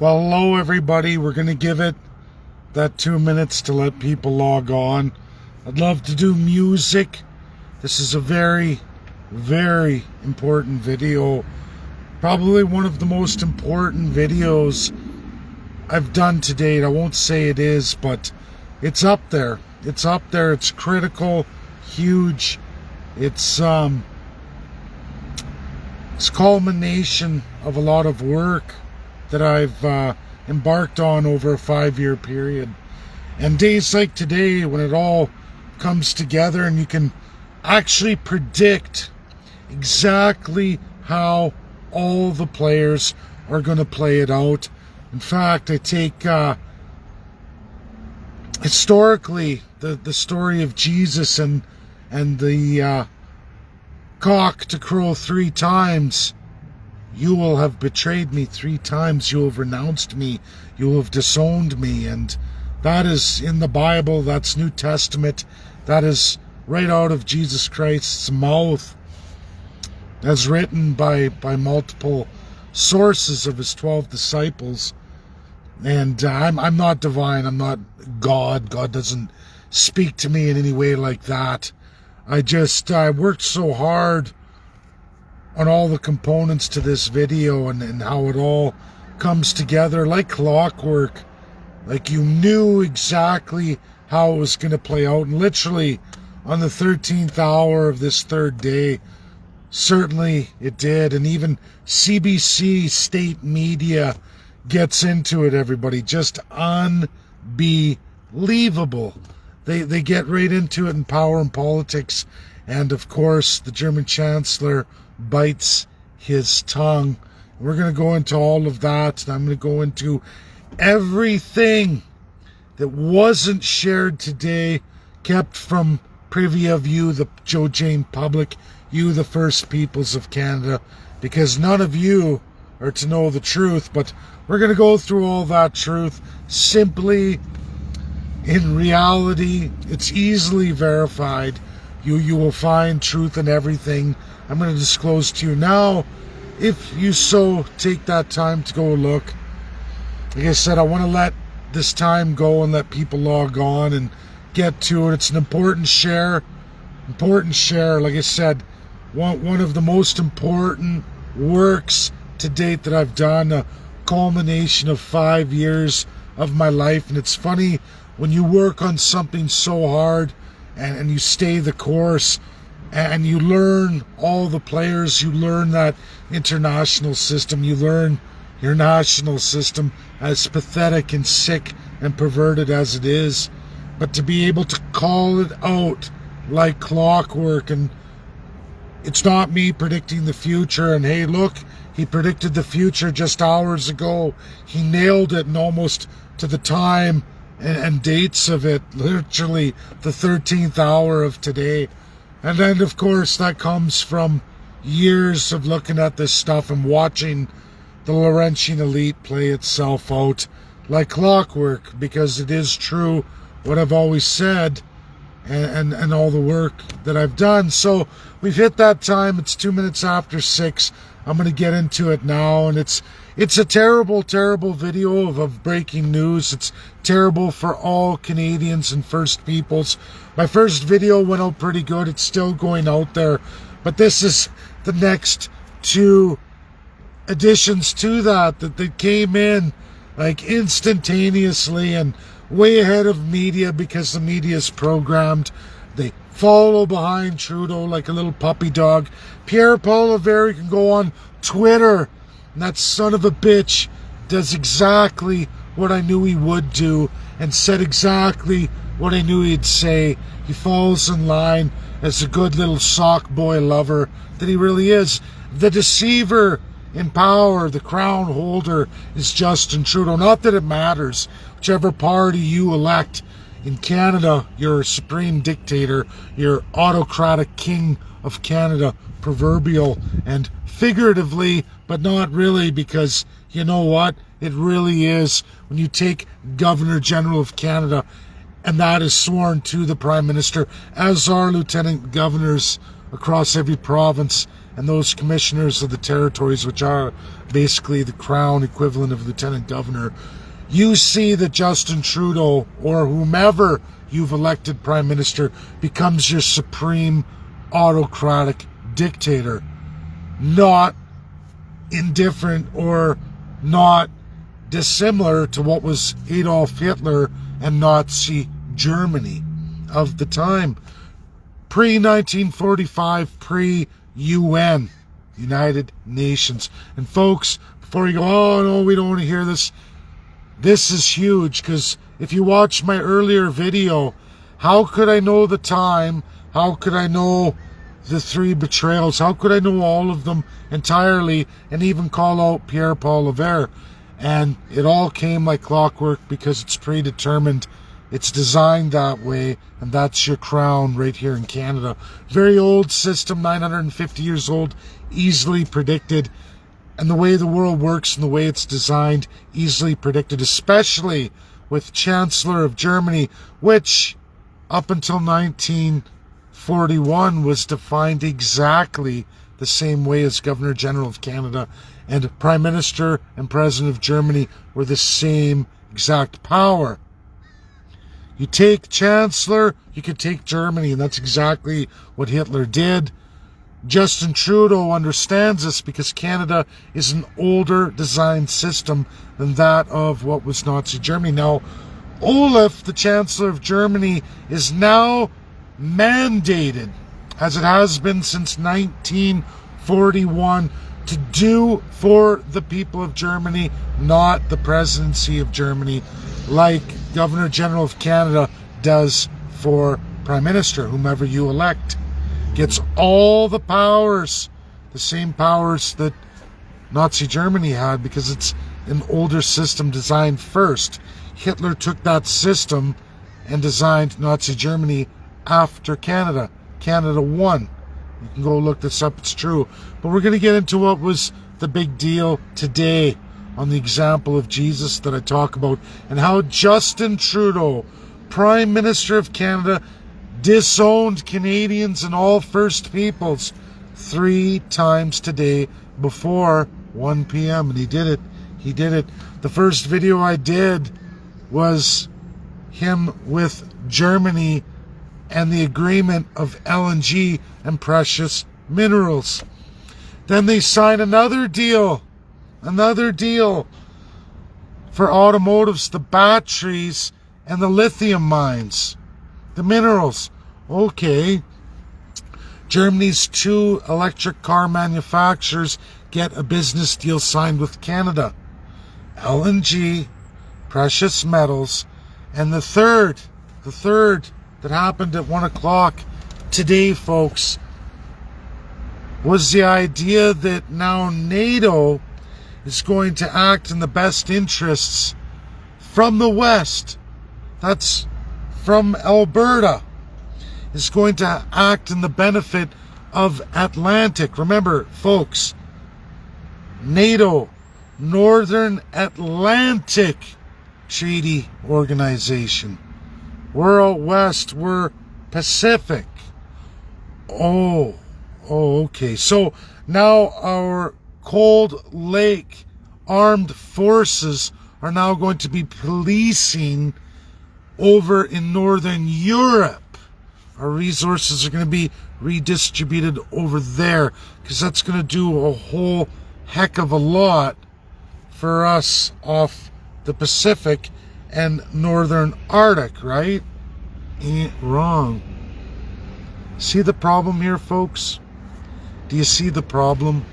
Well, hello everybody. We're going to give it that 2 minutes to let people log on. I'd love to do music. This is a very, very important video. Probably one of the most important videos I've done to date. I won't say it is, but it's up there. It's up there. It's critical, huge. It's culmination of a lot of work that I've embarked on over a 5-year period. And days like today, when it all comes together and you can actually predict exactly how all the players are going to play it out. In fact, I take historically the story of Jesus and the cock to crow 3 times. You will have betrayed me 3 times. You have renounced me. You have disowned me. And that is in the Bible. That's New Testament. That is right out of Jesus Christ's mouth, as written by multiple sources of his 12 disciples. And I'm not divine. I'm not God. God doesn't speak to me in any way like that. I worked so hard on all the components to this video and how it all comes together like clockwork. Like you knew exactly how it was going to play out. And literally on the 13th hour of this 3rd day, certainly it did. And even CBC state media gets into it, everybody. Just unbelievable. They get right into it in power and politics. And of course, the German Chancellor bites his tongue. We're going to go into all of that, and I'm going to go into everything that wasn't shared today, kept from privy of you, the Joe Jane public, you, the First Peoples of Canada, because none of you are to know the truth, but we're going to go through all that truth. Simply, in reality, it's easily verified. You will find truth in everything I'm going to disclose to you now. If you so take that time to go look, like I said, I want to let this time go and let people log on and get to it. It's an important share. Like I said, one of the most important works to date that I've done, a culmination of 5 years of my life. And it's funny when you work on something so hard and you stay the course, and you learn all the players, you learn that international system, you learn your national system, as pathetic and sick and perverted as it is. But to be able to call it out like clockwork, and it's not me predicting the future, and hey, look, he predicted the future just hours ago. He nailed it, and almost to the time and dates of it, literally the 13th hour of today. And then, of course, that comes from years of looking at this stuff and watching the Laurentian elite play itself out like clockwork, because it is true what I've always said and all the work that I've done. So we've hit that time. It's 2 minutes after 6. I'm going to get into it now, and it's a terrible, terrible video of breaking news. It's terrible for all Canadians and First Peoples. My first video went out pretty good. It's still going out there. But this is the next 2 additions to that came in like instantaneously and way ahead of media, because the media is programmed. They follow behind Trudeau like a little puppy dog. Pierre Poilievre can go on Twitter, and that son of a bitch does exactly what I knew he would do and said exactly what I knew he'd say. He falls in line as a good little sock boy lover that he really is. The deceiver in power, the crown holder, is Justin Trudeau. Not that it matters. Whichever party you elect in Canada, you're a supreme dictator, you're autocratic king of Canada, proverbial and figuratively, but not really, because you know what? It really is when you take Governor General of Canada, and that is sworn to the Prime Minister, as are lieutenant governors across every province and those commissioners of the territories, which are basically the crown equivalent of lieutenant governor, you see that Justin Trudeau, or whomever you've elected prime minister, becomes your supreme autocratic dictator. Not indifferent or not dissimilar to what was Adolf Hitler and Nazi Germany of the time. Pre-1945, pre-UN, United Nations. And folks, before you go, oh no, we don't want to hear this, this is huge, because if you watch my earlier video, how could I know the time? How could I know the 3 betrayals? How could I know all of them entirely and even call out Pierre-Paul Levert? And it all came like clockwork because it's predetermined. It's designed that way, and that's your crown right here in Canada. Very old system, 950 years old, easily predicted. And the way the world works and the way it's designed, easily predicted, especially with Chancellor of Germany, which up until 1941 was defined exactly the same way as Governor General of Canada, and Prime Minister and President of Germany were the same exact power. You take Chancellor, you can take Germany, and that's exactly what Hitler did. Justin Trudeau understands this because Canada is an older design system than that of what was Nazi Germany. Now, Olaf, the Chancellor of Germany, is now mandated, as it has been since 1941, to do for the people of Germany, not the presidency of Germany, like Governor General of Canada does for Prime Minister, whomever you elect. Gets all the powers, the same powers that Nazi Germany had, because it's an older system designed first. Hitler took that system and designed Nazi Germany after Canada. Canada won. You can go look this up, it's true. But we're going to get into what was the big deal today on the example of Jesus that I talk about, and how Justin Trudeau, Prime Minister of Canada, disowned Canadians and all First Peoples 3 times today before 1 p.m. And he did it. He did it. The first video I did was him with Germany and the agreement of LNG and precious minerals. Then they signed another deal for automotives, the batteries and the lithium mines, the minerals. Okay. Germany's 2 electric car manufacturers get a business deal signed with Canada. LNG, precious metals, and the third that happened at 1 o'clock today, folks, was the idea that now NATO is going to act in the best interests from the West. That's from Alberta. Is going to act in the benefit of Atlantic. Remember, folks, NATO, Northern Atlantic Treaty Organization. We're out west, we're Pacific. Oh, okay. So now our Cold Lake armed forces are now going to be policing over in Northern Europe. Our resources are going to be redistributed over there, because that's going to do a whole heck of a lot for us off the Pacific and Northern Arctic, right? Ain't wrong. See the problem here, folks? Do you see the problem?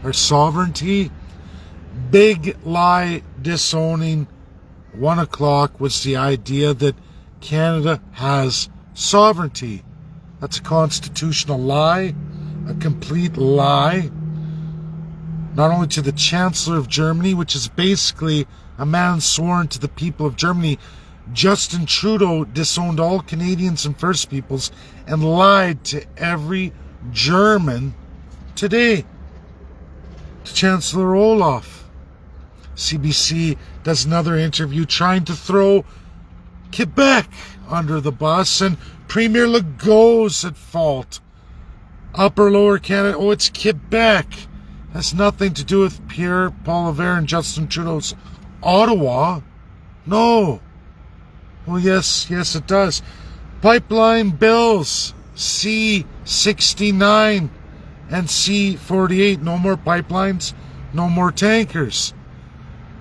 Our sovereignty? Big lie disowning 1 o'clock was the idea that Canada has sovereignty. That's a constitutional lie, a complete lie. Not only to the Chancellor of Germany, which is basically a man sworn to the people of Germany. Justin Trudeau disowned all Canadians and First Peoples and lied to every German today. To Chancellor Olaf. CBC does another interview trying to throw Quebec under the bus, and Premier Legault's at fault. Upper Lower Canada. Oh, it's Quebec. Has nothing to do with Pierre Poilievre and Justin Trudeau's Ottawa. No. Well, yes, it does. Pipeline bills, C-69 and C-48. No more pipelines, no more tankers.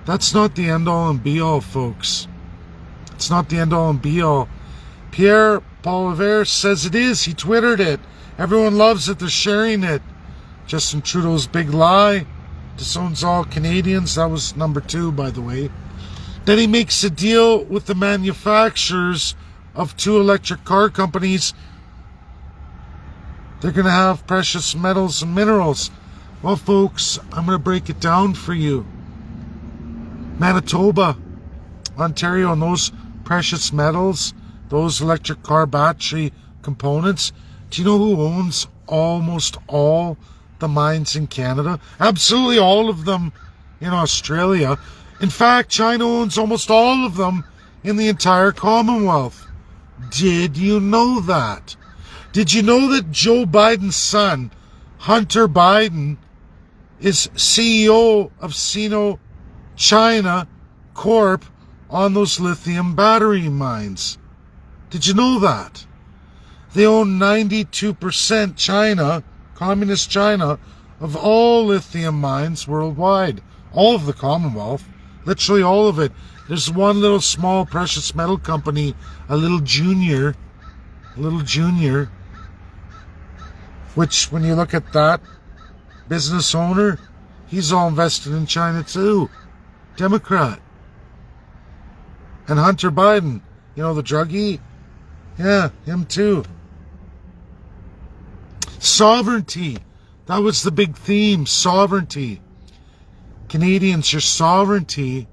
That's not the end-all and be-all, folks. It's not the end-all and be-all. Pierre Poilievre says it is. He Twittered it. Everyone loves it. They're sharing it. Justin Trudeau's big lie. Disowns all Canadians. That was number 2, by the way. Then he makes a deal with the manufacturers of 2 electric car companies. They're going to have precious metals and minerals. Well, folks, I'm going to break it down for you. Manitoba, Ontario, and those precious metals, those electric car battery components. Do you know who owns almost all the mines in Canada? Absolutely all of them in Australia. In fact, China owns almost all of them in the entire Commonwealth. Did you know that? Did you know that Joe Biden's son, Hunter Biden, is CEO of Sino China Corp on those lithium battery mines? Did you know that? They own 92%, China, communist China, of all lithium mines worldwide. All of the Commonwealth. Literally all of it. There's one little small precious metal company, a little junior, which when you look at that business owner, he's all invested in China too. Democrat. And Hunter Biden, you know, the druggie? Yeah, him too. Sovereignty. That was the big theme, sovereignty. Canadians, your sovereignty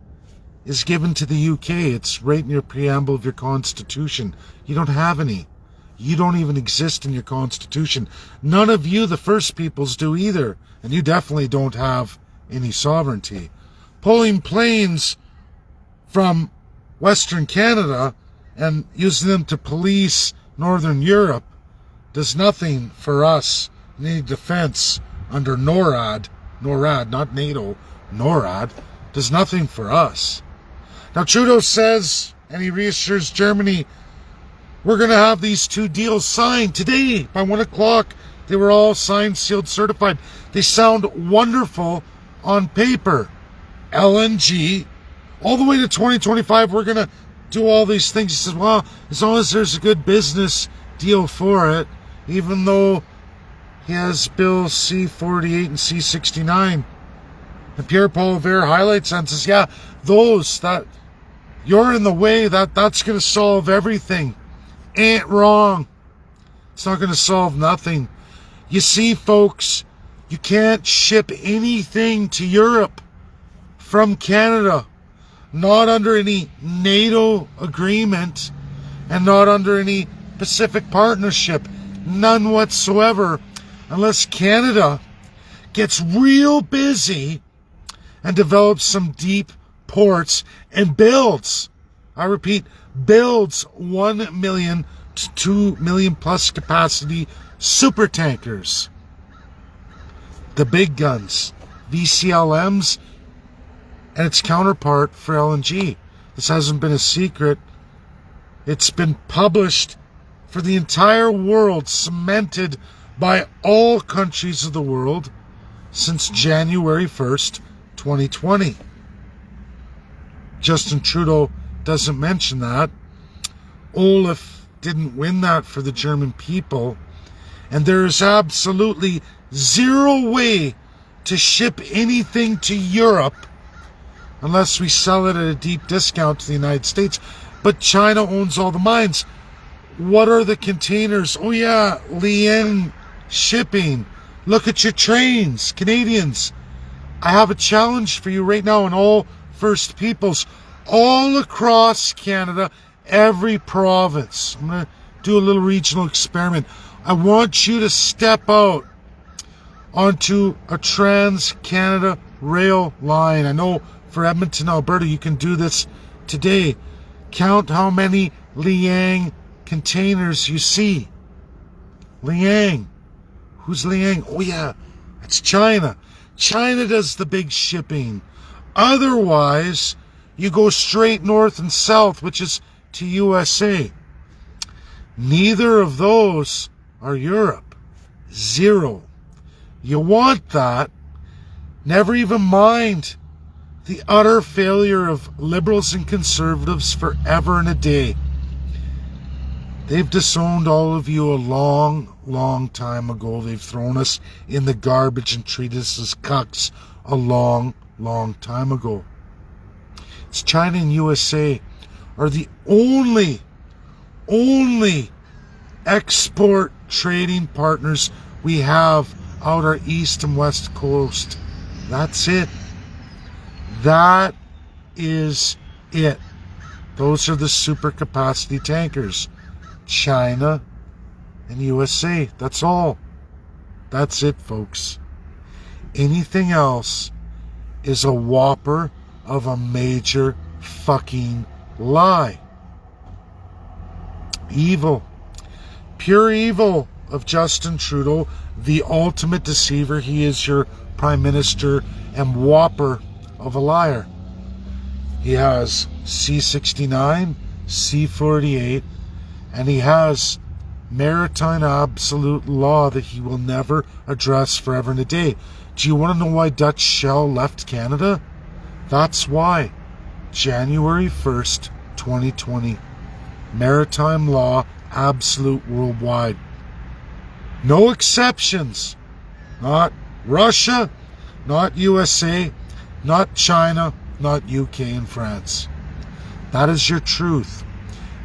is given to the UK. It's right in your preamble of your constitution. You don't have any. You don't even exist in your constitution. None of you, the First Peoples, do either. And you definitely don't have any sovereignty. Pulling planes from Western Canada and using them to police Northern Europe does nothing for us in any defense under NORAD, not NATO, NORAD, does nothing for us. Now Trudeau says, and he reassures Germany, we're going to have these 2 deals signed today by 1 o'clock. They were all signed, sealed, certified. They sound wonderful on paper. LNG, all the way to 2025, we're going to do all these things. He says, well, as long as there's a good business deal for it, even though he has Bill C-48 and C-69. And Pierre Poilievre highlights and says, yeah, those, that you're in the way, that's going to solve everything. Ain't wrong. It's not going to solve nothing. You see, folks, you can't ship anything to Europe from Canada, not under any NATO agreement and not under any Pacific Partnership, none whatsoever, unless Canada gets real busy and develops some deep ports and builds, I repeat, builds 1 million to 2 million plus capacity super tankers. The big guns, VCLMs, and its counterpart for LNG. This hasn't been a secret. It's been published for the entire world, cemented by all countries of the world since January 1st, 2020. Justin Trudeau doesn't mention that. Olaf didn't win that for the German people. And there is absolutely zero way to ship anything to Europe unless we sell it at a deep discount to the United States. But China owns all the mines. What are the containers? Oh yeah, Liang shipping. Look at your trains, Canadians. I have a challenge for you right now in all First Peoples, all across Canada, every province. I'm going to do a little regional experiment. I want you to step out onto a Trans-Canada rail line. I know for Edmonton, Alberta, you can do this today. Count how many Liang containers you see. Liang. Who's Liang? Oh yeah, it's China. China does the big shipping. Otherwise, you go straight north and south, which is to USA. Neither of those are Europe. Zero. You want that. Never even mind the utter failure of liberals and conservatives forever and a day. They've disowned all of you a long, long time ago. They've thrown us in the garbage and treated us as cucks a long, long time ago. It's China and USA are the only export trading partners we have out our east and west coast. That's it. That is it. Those are the super capacity tankers. China and USA. That's all. That's it, folks. Anything else is a whopper of a major fucking lie. Evil. Pure evil of Justin Trudeau, the ultimate deceiver. He is your prime minister and whopper of a liar. He has C-69, C-48, and he has maritime absolute law that he will never address forever and a day. Do you want to know why Dutch Shell left Canada? That's why. January 1st, 2020. Maritime law absolute worldwide. No exceptions. Not Russia, not USA, not China, not UK and France. That is your truth.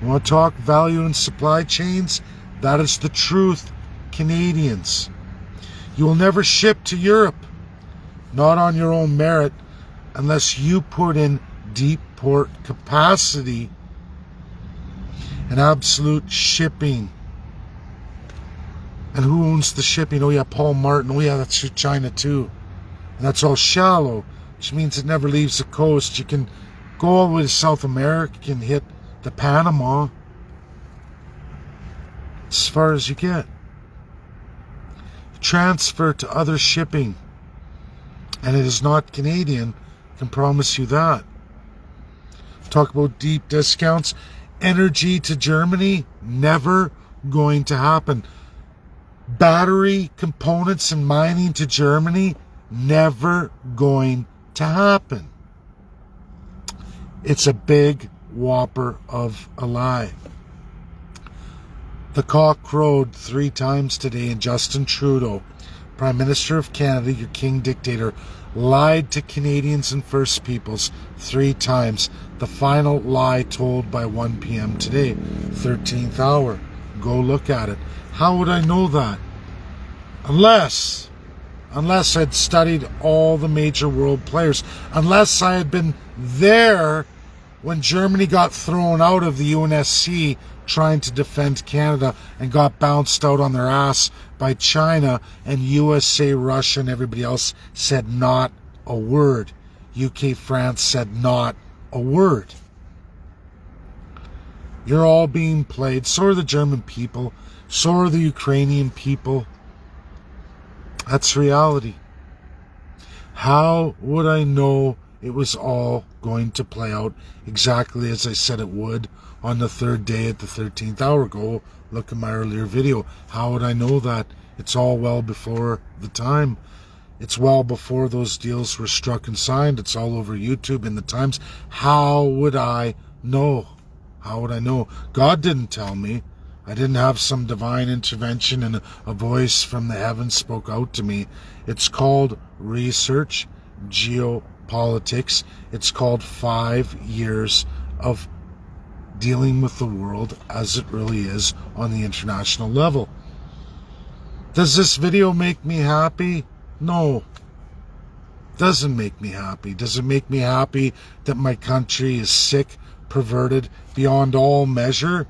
You want to talk value and supply chains? That is the truth, Canadians. You will never ship to Europe, not on your own merit, unless you put in deep port capacity and absolute shipping. And who owns the shipping? Oh yeah, Paul Martin. Oh yeah, that's through China too. And that's all shallow, which means it never leaves the coast. You can go all the way to South America, you can hit the Panama. As far as you get. Transfer to other shipping. And it is not Canadian, I can promise you that. Talk about deep discounts. Energy to Germany, never going to happen. Battery components and mining to Germany, never going to happen. It's a big whopper of a lie. The cock crowed 3 times today, and Justin Trudeau, Prime Minister of Canada, your king dictator, lied to Canadians and First Peoples 3 times. The final lie told by 1 p.m. today, 13th hour. Go look at it. How would I know that? Unless I'd studied all the major world players. Unless I had been there when Germany got thrown out of the UNSC trying to defend Canada and got bounced out on their ass by China, and USA, Russia, and everybody else said not a word. UK, France said not a word. You're all being played. So are the German people. So are the Ukrainian people. That's reality. How would I know it was all going to play out exactly as I said it would on the 3rd day at the 13th hour? Go look at my earlier video. How would I know that? It's all well before the time. It's well before those deals were struck and signed. It's all over YouTube in the Times. How would I know? How would I know? God didn't tell me. I didn't have some divine intervention and a voice from the heavens spoke out to me. It's called research, geopolitics. It's called 5 years of dealing with the world as it really is on the international level. Does this video make me happy? No. Doesn't make me happy. Does it make me happy that my country is sick, perverted, beyond all measure?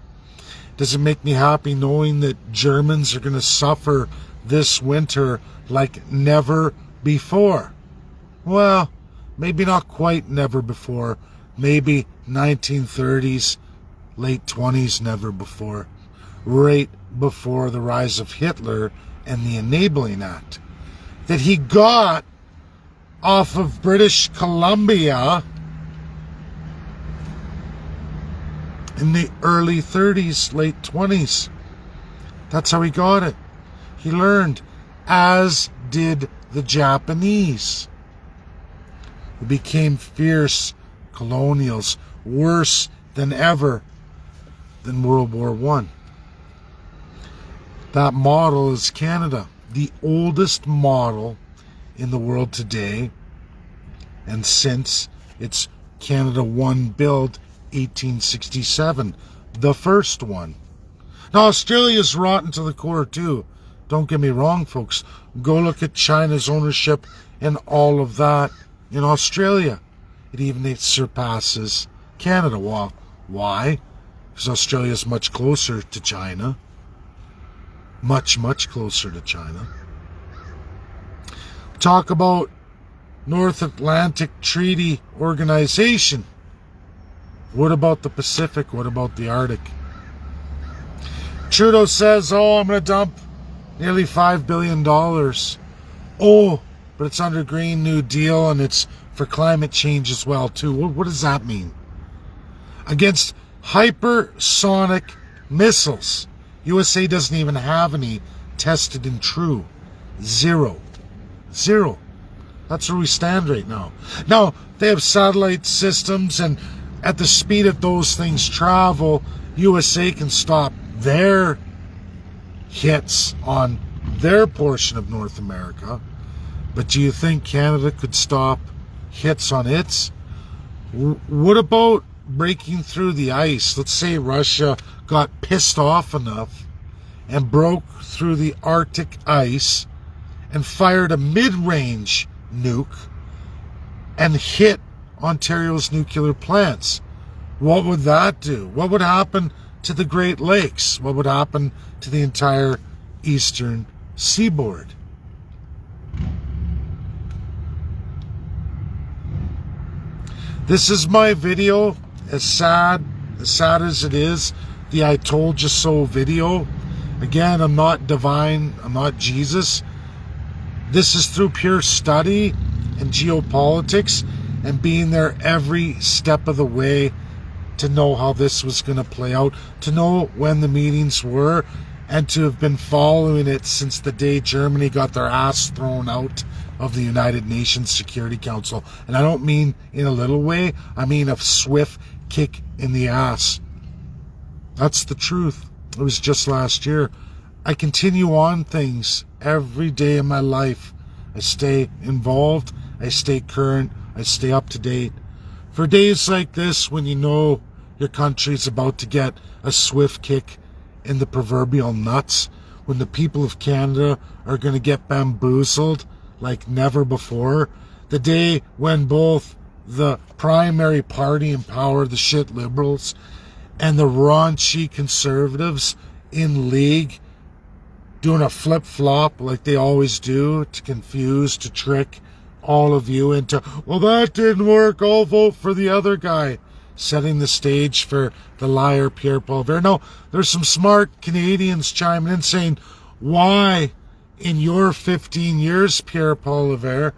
Does it make me happy knowing that Germans are going to suffer this winter like never before? Well, maybe not quite never before. Maybe 1930s, late 20s, never before. Right before the rise of Hitler and the Enabling Act that he got off of British Columbia in the early 30s, late 20s. That's how he got it. He learned, as did the Japanese, who became fierce colonials, worse than ever than World War I. That model is Canada, the oldest model in the world today, and since its Canada I build, 1867, the first one. Now, Australia's rotten to the core too. Don't get me wrong, folks. Go look at China's ownership and all of that in Australia. It surpasses Canada. Well, why? Because Australia is much closer to China. Much, much closer to China. Talk about North Atlantic Treaty Organization. What about the Pacific? What about the Arctic? Trudeau says, I'm going to dump nearly $5 billion. Oh, but it's under Green New Deal and it's for climate change as well, too. What does that mean? Against hypersonic missiles, USA doesn't even have any tested and true. Zero. That's where we stand right now. Now, they have satellite systems, and at the speed that those things travel, USA can stop their hits on their portion of North America. But do you think Canada could stop hits on its? What about breaking through the ice? Let's say Russia got pissed off enough and broke through the Arctic ice and fired a mid-range nuke and hit Ontario's nuclear plants. What would that do? What would happen to the Great Lakes? What would happen to the entire eastern seaboard? This is my video. As sad as it is, the I told you so video. Again, I'm not divine, I'm not Jesus. This is through pure study and geopolitics and being there every step of the way to know how this was going to play out, to know when the meetings were, and to have been following it since the day Germany got their ass thrown out of the United Nations Security Council. And I don't mean in a little way, I mean a swift kick in the ass. That's the truth. It was just last year. I continue on things every day of my life. I stay involved, I stay current, I stay up to date. For days like this, when you know your country's about to get a swift kick in the proverbial nuts, when the people of Canada are going to get bamboozled like never before, the day when both the primary party in power, the shit liberals, and the raunchy conservatives in league doing a flip-flop like they always do to confuse, to trick all of you into, well, that didn't work, I'll vote for the other guy, setting the stage for the liar Pierre Poilievre. No, there's some smart Canadians chiming in saying, why in your 15 years, Pierre Poilievre,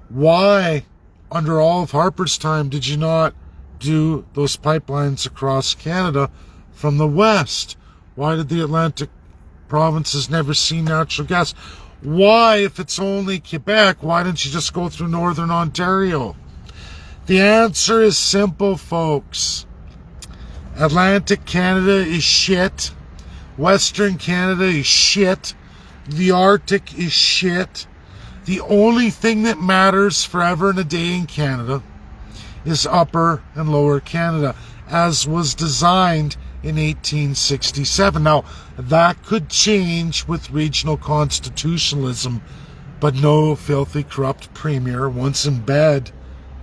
why under all of Harper's time did you not do those pipelines across Canada from the west? Why did the Atlantic provinces never see natural gas? Why, if it's only Quebec, why didn't you just go through northern Ontario? The answer is simple, folks. Atlantic Canada is shit. Western Canada is shit. The Arctic is shit. The only thing that matters forever and a day in Canada is Upper and Lower Canada, as was designed in 1867. Now, that could change with regional constitutionalism, but no filthy, corrupt premier, once in bed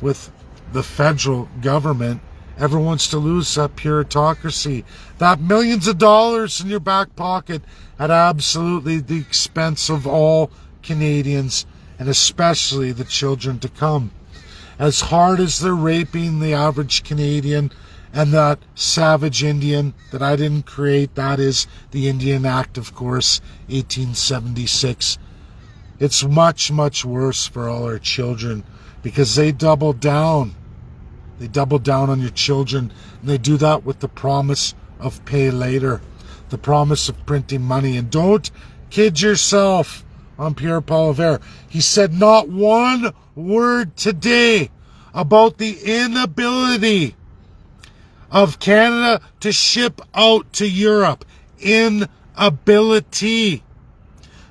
with the federal government, ever wants to lose that puritocracy. That millions of dollars in your back pocket at absolutely the expense of all Canadians, and especially the children to come. As hard as they're raping the average Canadian And that savage Indian that I didn't create, that is the Indian Act, of course, 1876. It's much, much worse for all our children because they double down. They double down on your children, and they do that with the promise of pay later, the promise of printing money. And don't kid yourself on Pierre Poilievre. He said not one word today about the inability of Canada to ship out to Europe. Inability.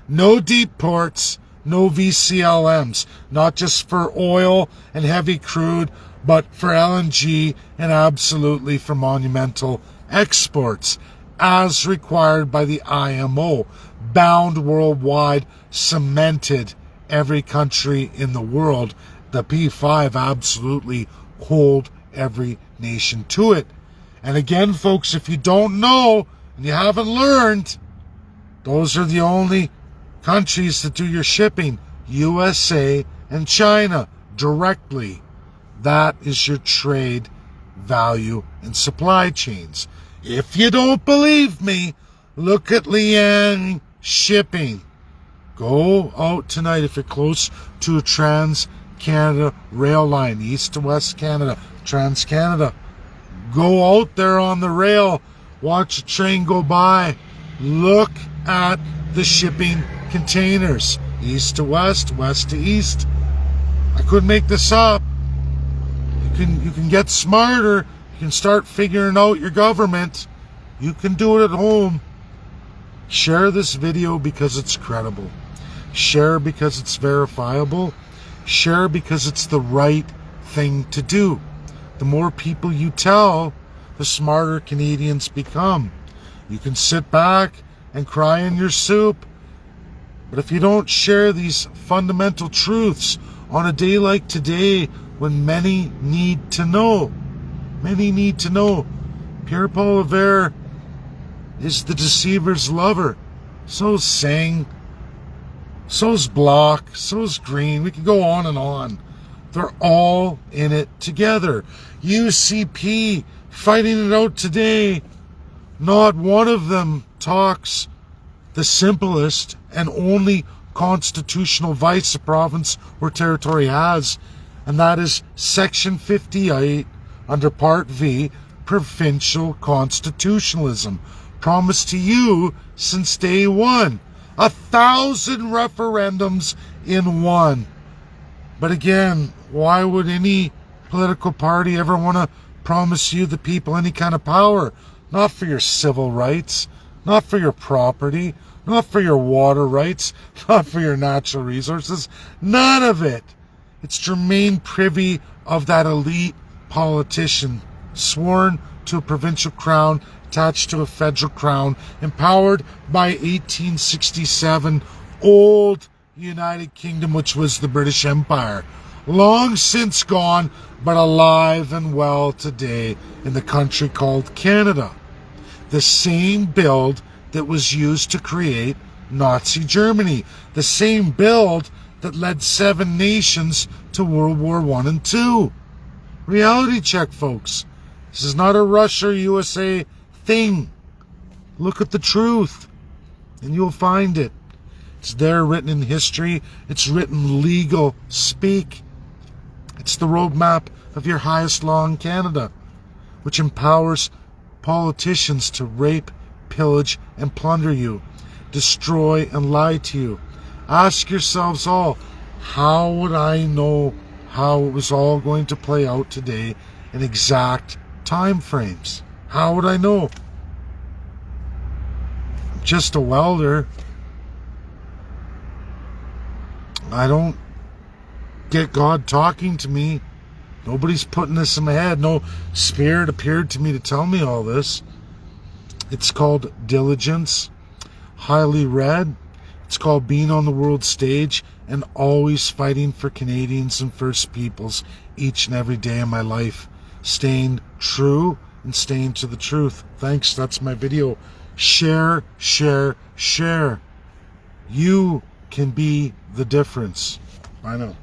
No deep ports, no VCLMs, not just for oil and heavy crude, but for LNG and absolutely for monumental exports, as required by the IMO, bound worldwide, cemented every country in the world. The P5 absolutely hold every nation to it. And again, folks, if you don't know and you haven't learned, those are the only countries that do your shipping, USA and China, directly. That is your trade, value, and supply chains. If you don't believe me, look at Liang Shipping. Go out tonight if you're close to a Trans-Canada rail line, east to west Canada, Trans-Canada. Go out there on the rail, watch a train go by. Look at the shipping containers, east to west, west to east. I couldn't make this up. You can get smarter. You can start figuring out your government. You can do it at home. Share this video because it's credible. Share because it's verifiable. Share because it's the right thing to do. The more people you tell, the smarter Canadians become. You can sit back and cry in your soup, but if you don't share these fundamental truths on a day like today, when many need to know, Pierre Poilievre is the deceiver's lover. So's Singh, so's Bloc, so's Green. We could go on and on. They're all in it together. UCP fighting it out today. Not one of them talks the simplest and only constitutional vice a province or territory has, and that is Section 58 under Part V, provincial constitutionalism, promised to you since day one. 1,000 referendums in one. But again, why would any political party ever want to promise you, the people, any kind of power? Not for your civil rights, not for your property, not for your water rights, not for your natural resources. None of it. It's germane privy of that elite politician, sworn to a provincial crown, attached to a federal crown, empowered by 1867 old United Kingdom, which was the British Empire. Long since gone, but alive and well today in the country called Canada. The same build that was used to create Nazi Germany. The same build that led 7 nations to World War I and II. Reality check, folks. This is not a Russia or USA thing. Look at the truth, and you'll find it. It's there, written in history. It's written legal speak. It's the roadmap of your highest law in Canada, which empowers politicians to rape, pillage, and plunder you, destroy and lie to you. Ask yourselves all, how would I know how it was all going to play out today in exact time frames? How would I know? I'm just a welder. I don't get God talking to me. Nobody's putting this in my head. No spirit appeared to me to tell me all this. It's called diligence, highly read. It's called being on the world stage and always fighting for Canadians and First Peoples each and every day of my life. Staying true and staying to the truth. Thanks, that's my video. Share, share, share. You can be the difference. Bye now.